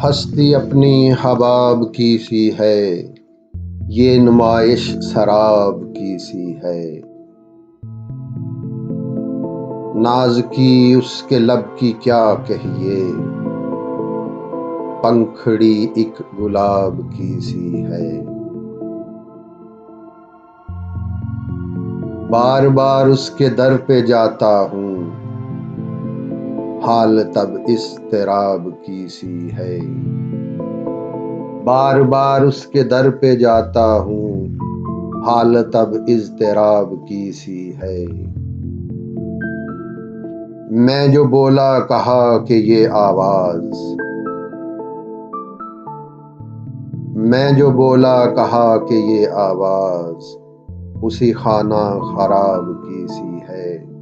हस्ती अपनी हबाब की सी है, ये नुमाइश शराब की सी है। नाज की उसके लब की क्या कहिए, पंखड़ी एक गुलाब की सी है। बार बार उसके दर पे जाता हूँ, हाल तब इज़्तिराब की सी है। बार बार उसके दर पे जाता हूँ, हाल तब इज़्तिराब की सी है। मैं जो बोला कहा कि ये आवाज़, मैं जो बोला कहा कि ये आवाज़ उसी खाना खराब की सी है।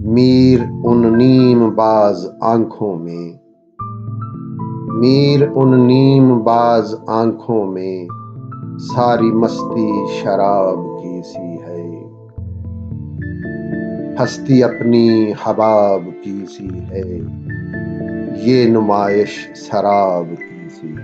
मीर उन नीम बाज आंखों में, मीर उन नीम बाज आंखों में सारी मस्ती शराब की सी है। हस्ती अपनी हबाब की सी है, ये नुमाइश शराब की सी